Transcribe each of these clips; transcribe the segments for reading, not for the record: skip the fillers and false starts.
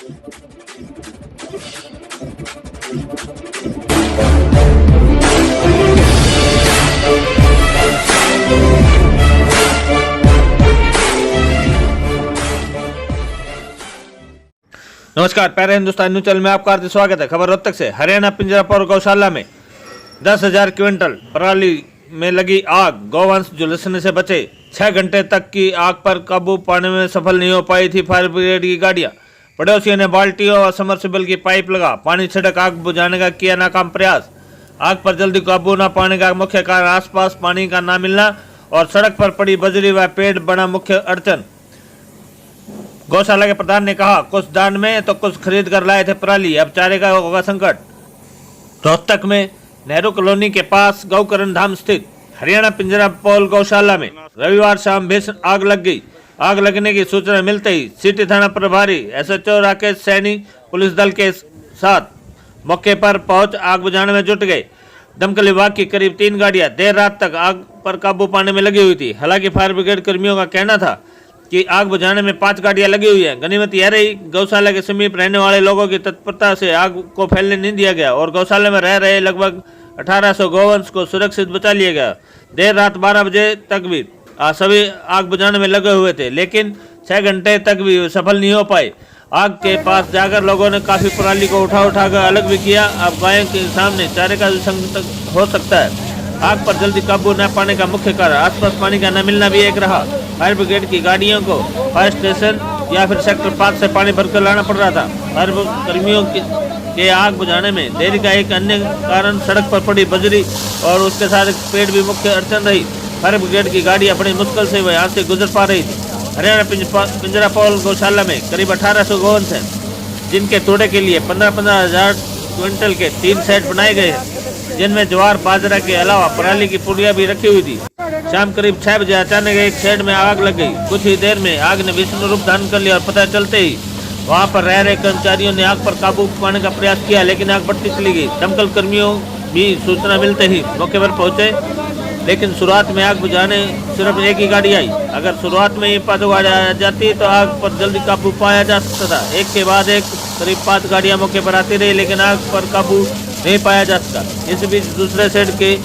नमस्कार, प्यारे Hindustan news channel में आपका हार्दिक स्वागत है। खबर रोहतक से। हरियाणा पिंजरापुर गौशाला में 10,000 क्विंटल पराली में लगी आग, गौवंश झुलसने से बचे। 6 घंटे तक की आग पर काबू पाने में सफल नहीं हो पाई थी फायर ब्रिगेड की गाड़ियां। पड़ोसियों ने बाल्टियों और समरसेबल की पाइप लगा पानी छिड़क आग बुझाने का किया नाकाम प्रयास। आग पर जल्दी काबू न पाने का मुख्य कारण आसपास पानी का न मिलना और सड़क पर पड़ी बजरी व पेड़ बना मुख्य अड़चन। गौशाला के प्रधान ने कहा, कुछ दान में तो कुछ खरीद कर लाए थे पराली, अब चारे का होगा संकट। रोहतक में नेहरू कॉलोनी के पास गौकरण धाम स्थित हरियाणा पिंजरापोल गौशाला में रविवार शाम भीषण आग लग गई। आग लगने की सूचना मिलते ही सिटी थाना प्रभारी SHO राकेश सैनी पुलिस दल के साथ मौके पर पहुंच आग बुझाने में जुट गए। दमकल विभाग की करीब 3 गाड़ियां देर रात तक आग पर काबू पाने में लगी हुई थी। हालांकि फायर ब्रिगेड कर्मियों का कहना था कि आग बुझाने में 5 गाड़ियां लगी हुई है। गनीमत यह रही, गौशाला के समीप रहने वाले लोगों की तत्परता से आग को फैलने नहीं दिया गया और गौशाला में रह रहे लगभग 1800 गौवंश को सुरक्षित बचा लिया गया। देर रात 12 बजे तक भी सभी आग बुझाने में लगे हुए थे, लेकिन 6 घंटे तक भी सफल नहीं हो पाए। आग के पास जाकर लोगों ने काफी पराली को उठाकर अलग भी किया। अब गायों के सामने चारे का संकट हो सकता है। आग पर जल्दी काबू न पाने का मुख्य कारण आसपास पानी का न मिलना भी एक रहा। फायर ब्रिगेड की गाड़ियों को फायर स्टेशन या फिर सेक्टर 5 से पानी भरकर लाना पड़ रहा था। फायर कर्मियों के आग बुझाने में देरी का एक अन्य कारण सड़क पर पड़ी बजरी और उसके साथ पेड़ भी मुख्य अड़चन रही। फायर ब्रिगेड की गाड़ियां बड़ी मुश्किल से यहाँ से गुजर पा रही थी। हरियाणा पिंजरापोल गौशाला में करीब 1800 गौवंश हैं, जिनके तोड़े के लिए 15,000 क्विंटल के 3 सेट बनाए गए हैं, जिनमें ज्वार बाजरा के अलावा पराली की पुड़िया भी रखी हुई थी। शाम करीब 6 बजे अचानक एक शेड में आग लग गई। कुछ ही देर में आग ने भीषण रूप धारण कर लिया और पता चलते ही वहां पर रह रहे कर्मचारियों ने आग पर काबू पाने का प्रयास किया, लेकिन आग बढ़ती चली गई। दमकल कर्मियों भी सूचना मिलते ही मौके पर पहुंचे, लेकिन शुरुआत में आग बुझाने सिर्फ एक ही गाड़ी आई। अगर शुरुआत में ही 5 गाड़ी आ जाती तो आग पर जल्दी काबू पाया जा सकता था। एक के बाद एक करीब 5 गाड़ियां मौके पर आती रही, लेकिन आग पर काबू नहीं पाया जा सका। इस बीच दूसरे सेट के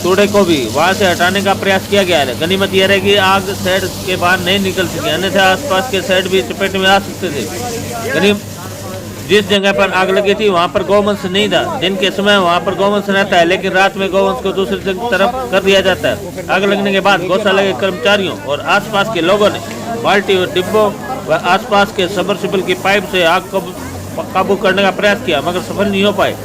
तोड़े को भी वहां से हटाने का प्रयास किया गया है। गनीमत यह रही कि आग सेट के बाहर नहीं निकल सकी, अन्यथा आसपास के सेट भी चपेट में आ सकते थे। जिस जगह पर आग लगी थी वहां पर गौवंश नहीं था। दिन के समय वहां पर गौवंश रहता है, लेकिन रात में गौवंश को दूसरी तरफ कर दिया जाता है। आग लगने के बाद गौशाला के कर्मचारियों और आसपास के लोगों ने बाल्टी और डिब्बों व आसपास के सबमर्सिबल की पाइप से आग को काबू करने का प्रयास किया, मगर सफल नहीं हो पाए।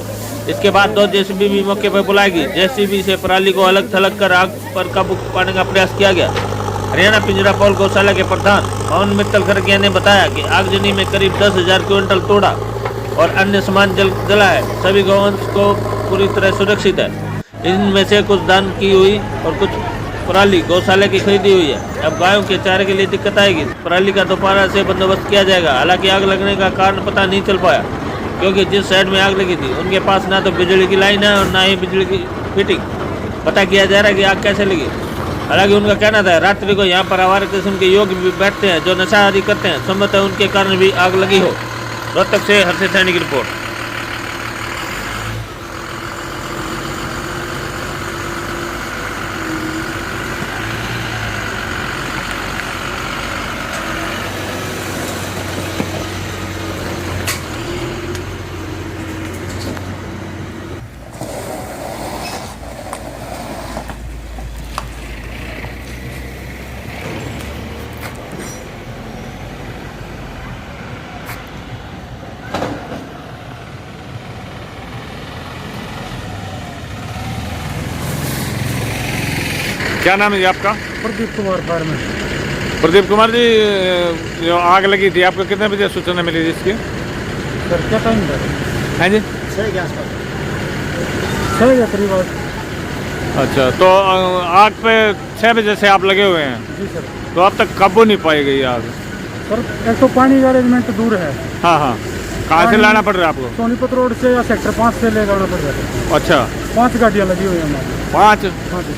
इसके बाद 2 JCB भी मौके पर बुलाई गई। JCB से पराली को अलग थलग कर आग पर काबू पाने का प्रयास किया गया। हरियाणा पिंजरापोल गौशाला के प्रधान पवन मित्तल खरगिया ने बताया कि आगजनी में करीब 10,000 क्विंटल तोड़ा और अन्य सामान जला है। सभी गौवंश को पूरी तरह सुरक्षित है। इनमें से कुछ दान की हुई और कुछ पराली गौशाला की खरीदी हुई है। अब गायों के चारे के लिए दिक्कत आएगी। पराली का दोबारा से बंदोबस्त किया जाएगा। हालांकि आग लगने का कारण पता नहीं चल पाया, क्योंकि जिस साइड में आग लगी थी उनके पास ना तो बिजली की लाइन है और ना ही बिजली की फिटिंग। पता किया जा रहा है कि आग कैसे लगी। हालांकि उनका कहना था रात्रि को यहाँ पर आवारा किस्म के योगी भी बैठते हैं जो नशा आदि करते हैं, संभवतः उनके कारण भी आग लगी हो। रोहतक से हर्षित सैनी की रिपोर्ट। क्या नाम है जी आपका? प्रदीप कुमार फार्मर। प्रदीप कुमार जी, जो आग लगी थी आपको कितने बजे सूचना मिली थी इसकी? सर क्या टाइम था? हैं जी? 6 के आसपास, 6 या करीब। अच्छा, तो आग पे 6 बजे से आप लगे हुए हैं? जी सर। तो अब तक काबू नहीं पाई गई आग? सर एक तो पानी का अरेंजमेंट दूर है। हाँ हाँ, कहाँ से लाना पड़ रहा है आपको? सोनीपत रोड से या सेक्टर 5 से ले जाना पड़ रहा है। अच्छा, 5 गाड़ियाँ लगी हुई हैं हमारी। 5? हाँ जी।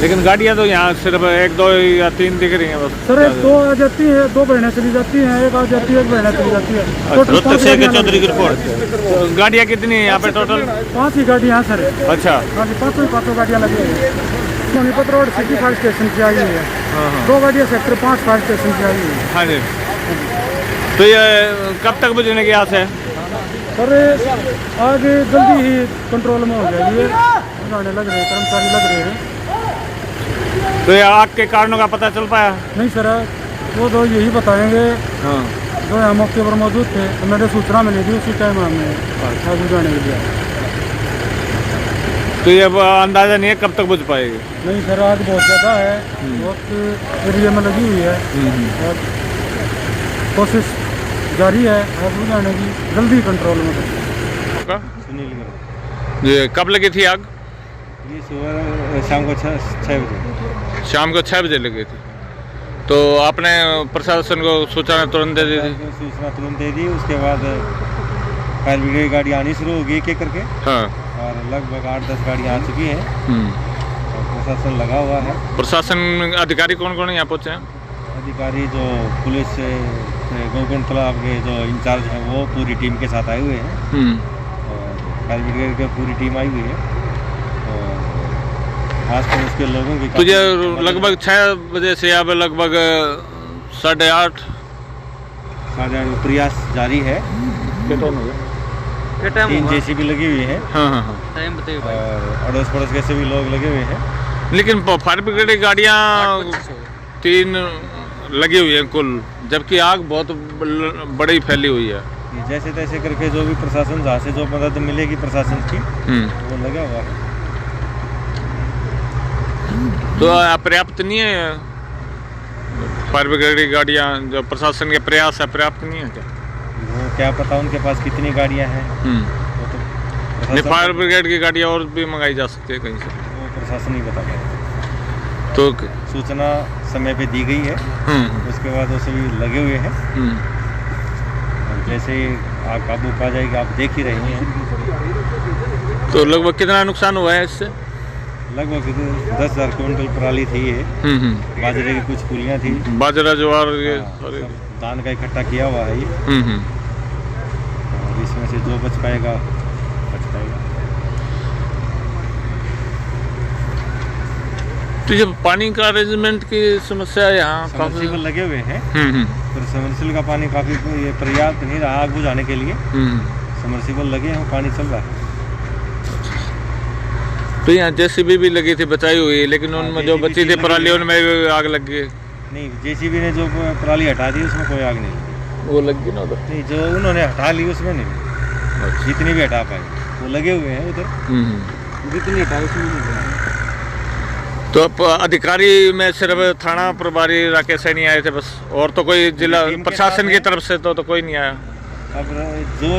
लेकिन गाड़ियाँ तो यहाँ सिर्फ 1 2 या 3 दिख रही हैं बस। सर एक दो आ जाती है, 2 बहनें चली जाती हैं, एक आ जाती है, 1 बहनें चली जाती है। टोटल रोहतक 5 से गाड़ियाँ चौधरी की रिपोर्ट। तो गाड़ियाँ कितनी है यहाँ पे टोटल? 5 ही गाड़ियाँ हैं सर। अच्छा। हाँ जी, पाँचों गाड़ियाँ लगी हुई है। Sonipat road city fire station से आई हुई है। हाँ हाँ 2 गाड़ियाँ सेक्टर 5 फायर स्टेशन से आई हुई है। हाँ जी। तो ये कब तक बुझने की आस है? सर आगे जल्दी ही कंट्रोल में हो जाएगी। बुझाने लग रहे हैं, कर्मचारी लग रहे हैं। तो ये आग के कारणों का पता चल पाया? नहीं सर, वो तो यही बताएंगे हाँ। जो यहाँ मौके पर मौजूद थे। तो मैंने सूचना मिली थी, उसी टाइम हमने आग बुझाने के लिए। तो ये अंदाजा नहीं है कब तक बुझ पाएगी? नहीं सर, आग बहुत ज़्यादा है, बहुत एरिया में लगी हुई है और कोशिश जारी है आग बुझाने की, जल्दी कंट्रोल में करें। सुनील ये कब लगी थी आग? ये सुबह शाम को 6 बजे। शाम को 6 बजे लगी थी। तो आपने प्रशासन को सूचना तुरंत दे दी थी? सूचना तुरंत दे दी। उसके बाद फायर ब्रिगेड की गाड़ी आनी शुरू होगी एक एक करके। हाँ। और लगभग 8-10 गाड़ियाँ आ चुकी हैं और प्रशासन लगा हुआ है। प्रशासन अधिकारी कौन कौन यहाँ पहुँचे हैं? अधिकारी जो पुलिस से गोकुंड तालाब के जो इंचार्ज हैं वो पूरी टीम के साथ आए हुए हैं और फायर ब्रिगेड की पूरी टीम आई हुई है और आस पड़ोस के लोगों की। तो ये लगभग 6 बजे से अब लगभग 8:30 प्रयास जारी है। हो 3 जेसीबी लगी हुई है। हाँ हाँ हाँ। और अड़ोस पड़ोस के सभी लोग लगे हुए हैं। लेकिन फायर ब्रिगेड की गाड़ियाँ 3 लगी हुई हैं कुल, जबकि आग बहुत बड़ी फैली हुई है। जैसे तैसे करके जो भी प्रशासन जहाँ से जो मदद मिलेगी प्रशासन की वो लगा हुआ है। तो पर्याप्त नहीं है फायर ब्रिगेड की गाड़ियाँ, जो प्रशासन के प्रयास है पर्याप्त नहीं है क्या? वो क्या पता उनके पास कितनी गाड़ियाँ हैं। वो तो नहीं, प्रशासन फायर ब्रिगेड की गाड़ियाँ और भी मंगाई जा सकती है कहीं से? वो प्रशासन ही बता पाएगा। तो सूचना समय पे दी गई है, उसके बाद वो सभी लगे हुए हैं और जैसे ही आग काबू पा जाएगी आप देख ही रहे हैं। तो लगभग कितना नुकसान हुआ है इससे? लगभग 10,000 क्विंटल पराली थी ये। बाजरे की कुछ फूलियाँ थी, बाजरा ज्वार ये सब धान का इकट्ठा किया हुआ है ये। और इसमें से जो बच पाएगा बच पाएगा। तो ये पानी का अरेंजमेंट की समस्या यहाँ काफी सबमर्सिबल लगे हुए हैं पर सबमर्सिबल का पानी काफ़ी ये पर्याप्त नहीं रहा आग बुझाने के लिए। सबमर्सिबल लगे हैं, पानी चल रहा है। तो यहाँ जेसीबी भी लगी थी बचाई हुई, लेकिन उनमें जो बची थी पराली उनमें आग लग गई? नहीं, जेसीबी ने जो पराली हटा दी उसमें कोई आग नहीं लगी। वो लग गई ना उधर? नहीं, जो उन्होंने हटा ली उसमें नहीं, जितनी भी हटा पाए वो लगे हुए हैं उधर। जितनी हटाए उसमें नहीं। तो अब अधिकारी में सिर्फ थाना प्रभारी राकेश सैनी आए थे बस, और तो कोई जिला प्रशासन की तरफ से तो कोई नहीं आया? अब जो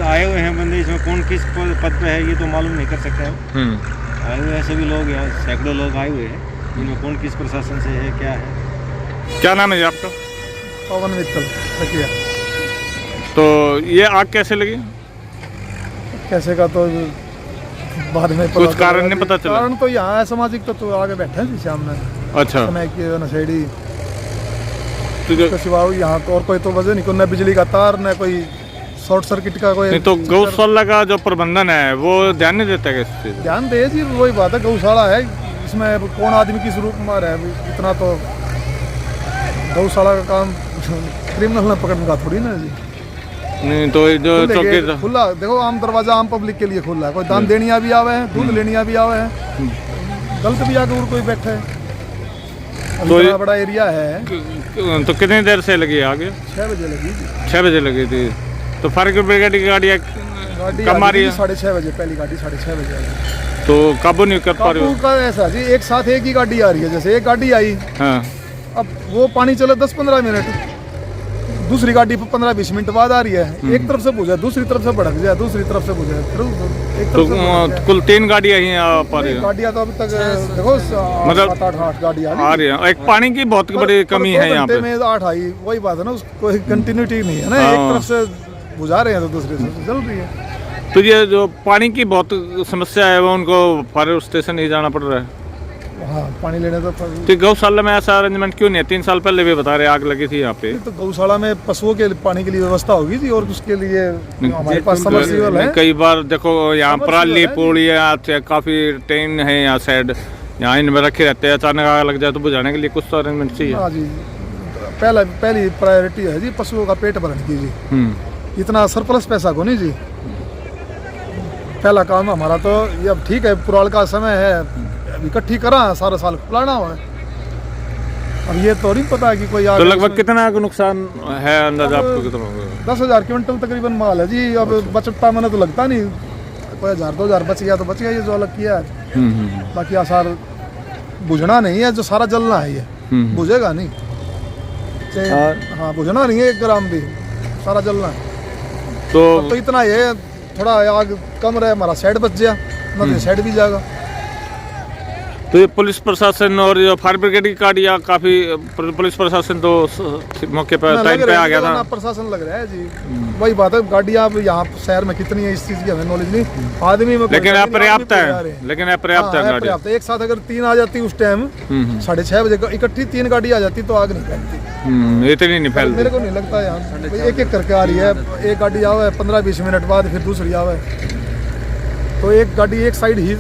आए हुए हैं बंदे, इसमें कौन किस पद पे है ये तो मालूम नहीं कर सकते हम। आए हुए हैं सभी लोग, यहाँ सैकड़ों लोग आए हुए हैं, इनमें कौन किस प्रशासन से है क्या है। क्या नाम है जी आपका? पवन मित्तल तकिया। तो ये आग कैसे लगी? कैसे का तो बाद में कुछ कारण नहीं पता चला? कारण तो यहाँ है, सामाजिक तो आगे बैठे हैं जी सामने। अच्छा। समय की नशेड़ी तो तो सिवा यहाँ तो और कोई तो वजह नहीं, कोई न बिजली का तार न कोई शॉर्ट सर्किट का कोई। नहीं तो गौशाला का जो प्रबंधन है वो ध्यान नहीं देता है? ध्यान दे जी, वही बात है, गौशाला है, इसमें कौन आदमी किस रूप में है इतना तो गौशाला का काम क्रिमिनल ने पकड़ने का थोड़ी ना जी। नहीं तो जो चौकी खुला देखो, आम दरवाजा आम पब्लिक के लिए खुला है, कोई दान देनिया भी आवे हैं, दूध लेनिया भी आवे हैं, गलत भी आके और कोई बैठा है। तो इतना बड़ा एरिया है। तो कितनी देर से लगी आगे? 6 बजे लगी जी। 6 बजे लगी थी। तो फायर ब्रिगेड की गाड़ियाँ कम आ रही है? 6:30 बजे, पहली गाड़ी 6:30 बजे आई। तो काबू नहीं कर पा रही हो? काबू का ऐसा जी, एक साथ एक ही गाड़ी आ रही है, जैसे एक गाड़ी आई, हाँ, अब वो पानी चले 10-15 मिनट, दूसरी गाड़ी 15-20 मिनट बाद आ रही है, एक तरफ से बुझे दूसरी तरफ से भड़क जाए, दूसरी तरफ से बुझे एक तो तरफ से। कुल 3 गाड़ियाँ ही आ पा रही है? गाड़ियाँ तो अभी तक देखो मतलब 7-8 गाड़ियाँ आ रही है। एक पानी की बहुत बड़ी कमी है यहाँ पे। में 8 आई, वही बात है ना, कोई कंटिन्यूटी नहीं है ना, एक तरफ से बुझा रहे हैं तो दूसरी तरफ चल रही है। तो ये जो पानी की बहुत समस्या है वो उनको फायर स्टेशन ही जाना पड़ रहा है? हाँ पानी लेने तो तो गौशाला में ऐसा अरेंजमेंट क्यों नहीं है? 3 साल पहले भी बता रहे आग लगी थी यहाँ पे। तो गौशाला में पशुओं के पानी के लिए व्यवस्था होगी जी, और उसके लिए हमारे पास सबमर्सिबल है। कई बार देखो यहाँ पराली पोड़ी है, काफी ट्रेन है यहाँ साइड, यहाँ इनमें रखे रहते हैं, अचानक आग लग जाए तो बुझाने के लिए कुछ तो अरेंजमेंट चाहिए। हाँ जी, पहली प्रायोरिटी है जी पशुओं का पेट भरने की जी। इतना सरप्लस पैसा को नहीं जी, पहला काम हमारा तो ये। अब ठीक है पुराल का समय है, इकट्ठी करा सारा साल खुलाना हुआ है। अब ये तो नहीं पता है कि कोई तो लगभग कितना नुकसान है अंदाजा आपको कितना होगा? 10,000 क्विंटल तकरीबन माल है जी। अब बचता मैंने तो लगता नहीं, कोई 1,000-2,000 बच गया तो बच गया, ये जो अलग किया है। बाकी आसार बुझना नहीं है, जो सारा जलना है ये बुझेगा नहीं। हाँ बुझना नहीं है 1 ग्राम भी, सारा जलना है। तो इतना ये थोड़ा आग कम रहे, हमारा शेड बच गया, ना तो शेड भी जाएगा। तो ये पुलिस प्रशासन और जो फायर ब्रिगेड की गाड़ियाँ काफी, पुलिस प्रशासन तो मौके पर टाइम पे आ गया था। प्रशासन लग रहा है जी, वही बात है। गाड़ियाँ अब यहाँ शहर में कितनी है इस चीज की हमें नॉलेज नहीं, आदमी में लेकिन अपर्याप्त है, लेकिन अपर्याप्त है गाड़ियाँ। एक साथ अगर 3 आ जाती उस टाइम 6:30 बजे इकट्ठी 3 गाड़ी आ जाती तो आग नहीं फैलती। इतनी नहीं फैलती, मेरे को नहीं लगता यहाँ एक करके आ रही है। एक गाड़ी आवे 15-20 मिनट बाद फिर दूसरी आवे, तो एक गाड़ी एक साइड ही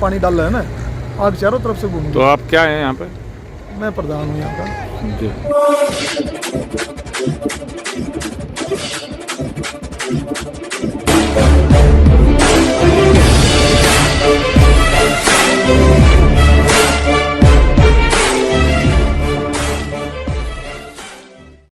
पानी डाल रहा है ना, आग चारों तरफ से घूम। तो आप क्या है यहाँ पे? मैं प्रधान हूँ यहाँ का। जी।